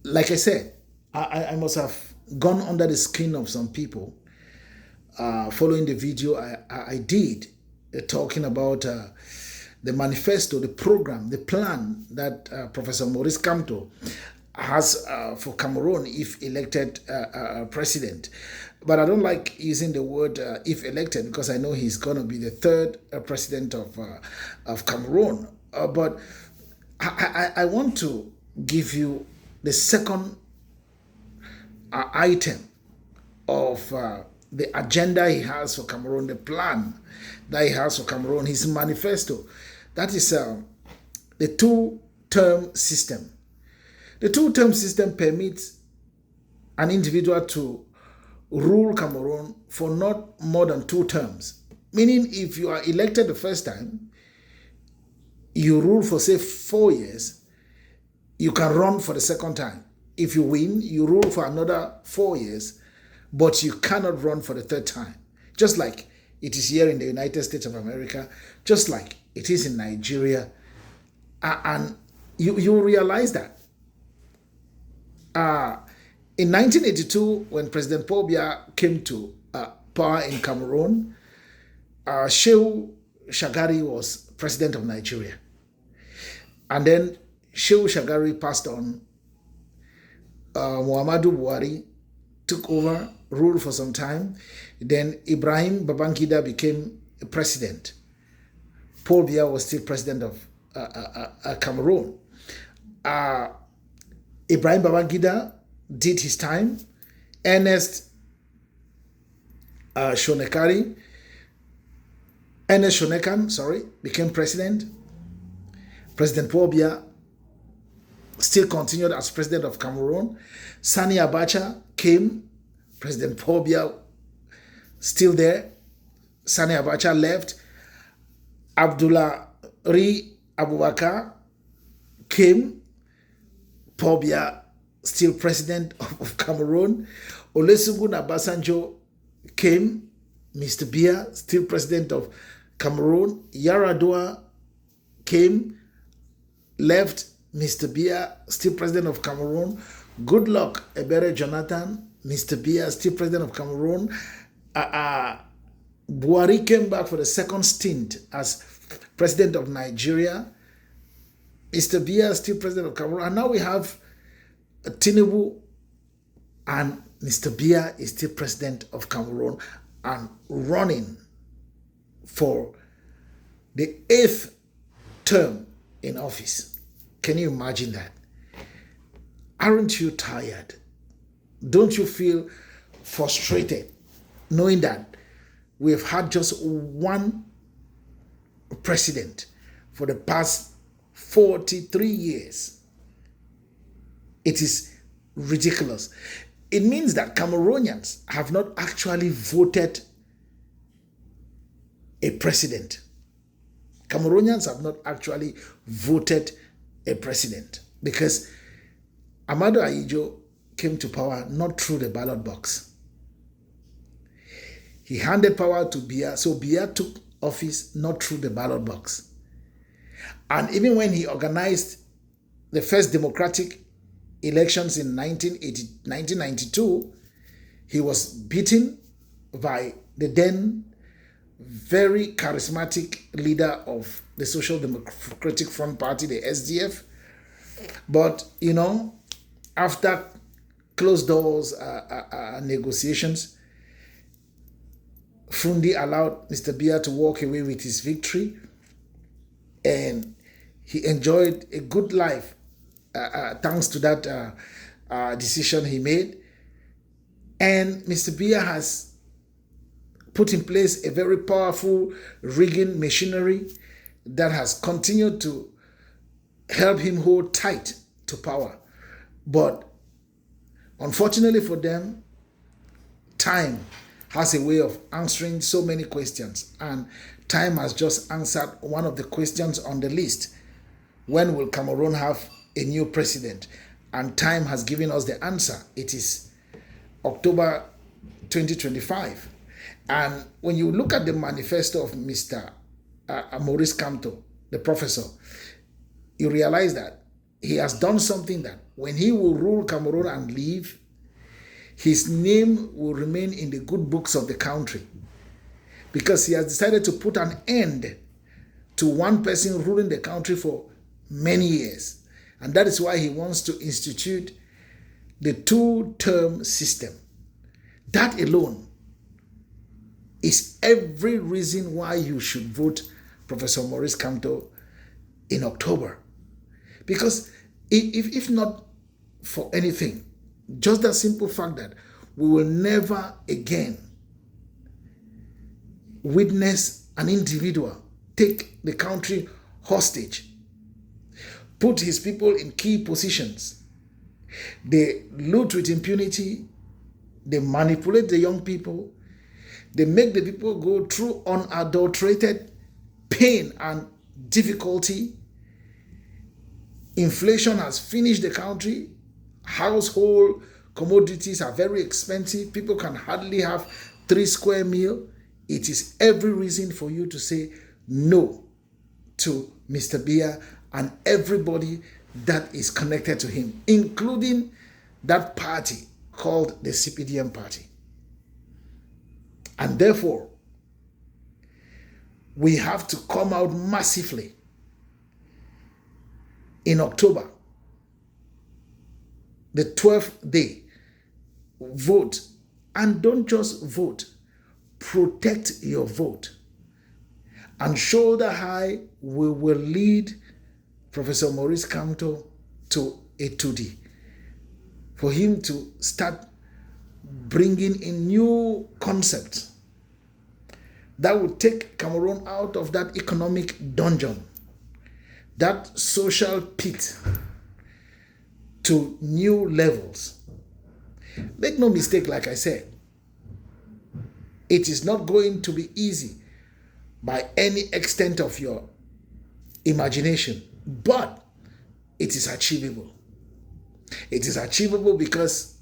like I said, I must have gone under the skin of some people following the video I did talking about the manifesto, the program, the plan that Professor Maurice Kamto has for Cameroon if elected president. But I don't like using the word if elected because I know he's going to be the third president of Cameroon. But I want to give you the second item of the agenda he has for Cameroon, the plan that he has for Cameroon, his manifesto. That is the two-term system. The two-term system permits an individual to rule Cameroon for not more than 2 terms. Meaning if you are elected the first time, you rule for say 4 years, you can run for the second time. If you win, you rule for another 4 years, but you cannot run for the third time. Just like it is here in the United States of America, just like it is in Nigeria. And you realize that. In 1982, when President Paul Biya came to power in Cameroon, Shehu Shagari was president of Nigeria. And then Shehu Shagari passed on. Muhammadu Buhari took over, ruled for some time. Then Ibrahim Babangida became president. Paul Biya was still president of Cameroon. Ibrahim Babangida did his time. Ernest Shonekan, became president. President Paul Biya still continued as president of Cameroon. Sani Abacha came. President Paul Biya still there. Sani Abacha left. Abdullah Ri Abubakar came. Paul Biya still president of Cameroon. Olusegun Obasanjo came. Mr. Biya still president of Cameroon. Yaradua came, left. Mr. Biya still president of Cameroon. Goodluck Ebere Jonathan, Mr. Biya still president of Cameroon. Buhari came back for the second stint as president of Nigeria. Mr. Biya still president of Cameroon. And now we have Tinubu, and Mr. Biya is still president of Cameroon and running for the 8th term in office. Can you imagine that? Aren't you tired? Don't you feel frustrated knowing that we've had just one president for the past 43 years? It is ridiculous. It means that Cameroonians have not actually voted a president. Cameroonians have not actually voted a president because Amadu Ayijo came to power not through the ballot box. He handed power to Biya, so Biya took office not through the ballot box. And even when he organized the first democratic elections in 1992, he was beaten by the then very charismatic leader of the Social Democratic Front Party, the SDF. But, you know, after closed doors negotiations, Fundi allowed Mr. Biya to walk away with his victory, and he enjoyed a good life thanks to that decision he made. And Mr. Biya has put in place a very powerful rigging machinery that has continued to help him hold tight to power. But unfortunately for them, time has a way of answering so many questions, and time has just answered one of the questions on the list. When will Cameroon have a new president? And time has given us the answer. It is October 2025. And when you look at the manifesto of Mr. Maurice Kamto, the professor, you realize that he has done something that when he will rule Cameroon and leave, his name will remain in the good books of the country, because he has decided to put an end to one person ruling the country for many years. And that is why he wants to institute the two-term system. That alone is every reason why you should vote Professor Maurice Kamto in October. Because if not for anything, just the simple fact that we will never again witness an individual take the country hostage, put his people in key positions. They loot with impunity, they manipulate the young people, they make the people go through unadulterated pain and difficulty. Inflation has finished the country. Household commodities are very expensive. People can hardly have 3 square meals. It is every reason for you to say no to Mr. Biya and everybody that is connected to him, including that party called the CPDM party. And therefore, we have to come out massively in October, the 12th day, vote. And don't just vote, protect your vote. And shoulder high, we will lead Professor Maurice Kamto to a 2D, for him to start bringing in new concepts that will take Cameroon out of that economic dungeon, that social pit, to new levels. Make no mistake, like I said, it is not going to be easy by any extent of your imagination, but it is achievable. It is achievable because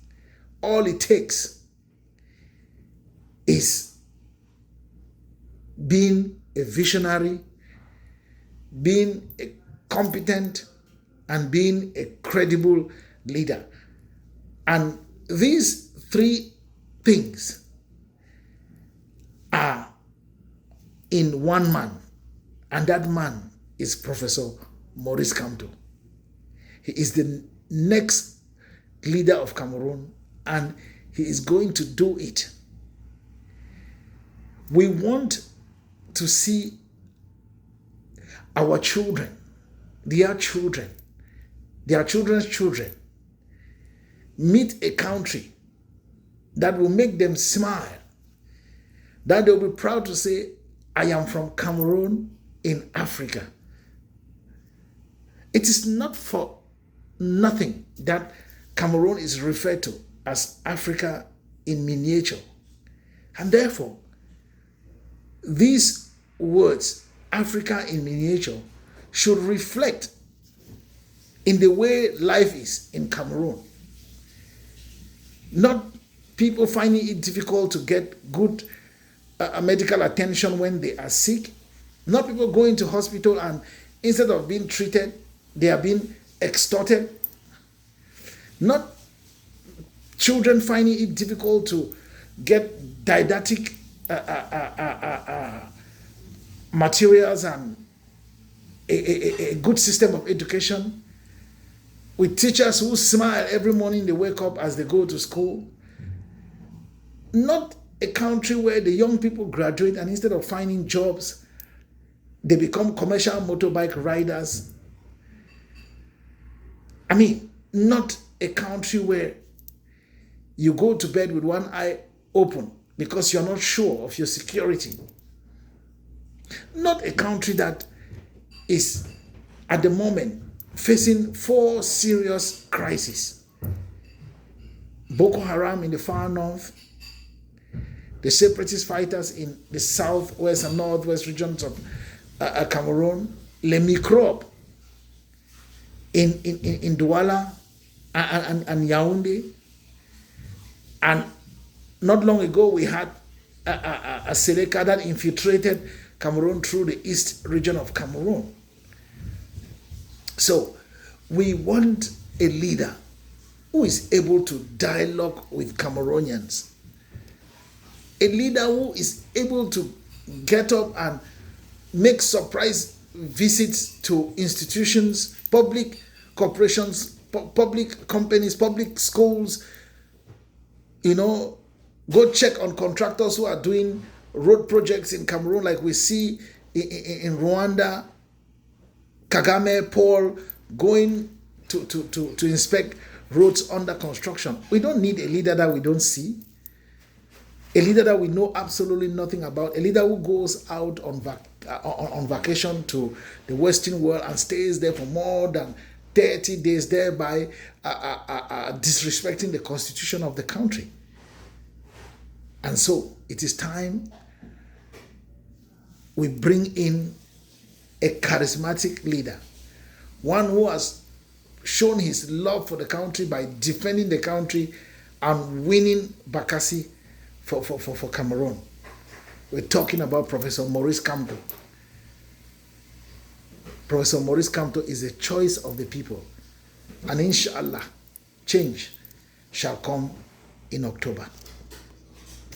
all it takes is being a visionary, being a competent, and being a credible leader. And these 3 things are in one man, and that man is Professor Maurice Kamto. He is the next leader of Cameroon, and he is going to do it. We want to see our children, their children's children, meet a country that will make them smile, that they'll be proud to say, I am from Cameroon in Africa. It is not for nothing that Cameroon is referred to as Africa in miniature. And therefore, these words, Africa in miniature, should reflect in the way life is in Cameroon. Not people finding it difficult to get good medical attention when they are sick. Not people going to hospital and instead of being treated, they are being extorted. Not children finding it difficult to get didactic materials and a good system of education, with teachers who smile every morning they wake up as they go to school. Not a country where the young people graduate and instead of finding jobs, they become commercial motorbike riders. I mean, not a country where you go to bed with one eye open because you're not sure of your security. Not a country that is at the moment facing 4 serious crises. Boko Haram in the far north, the separatist fighters in the southwest and northwest regions of Cameroon, Le Microbe in Douala and Yaoundé. And not long ago, we had a Seleka that infiltrated Cameroon through the east region of Cameroon. So We want a leader who is able to dialogue with Cameroonians. A leader who is able to get up and make surprise visits to institutions, public corporations, public companies, public schools, go check on contractors who are doing road projects in Cameroon, like we see in Rwanda. Kagame Paul going to inspect roads under construction. We don't need a leader that we don't see, a leader that we know absolutely nothing about, a leader who goes out on vacation to the Western world and stays there for more than 30 days, thereby disrespecting the constitution of the country. And so it is time we bring in a charismatic leader, one who has shown his love for the country by defending the country and winning Bakassi for Cameroon. We're talking about Professor Maurice Kamto. Professor Maurice Kamto is a choice of the people. And inshallah, change shall come in October.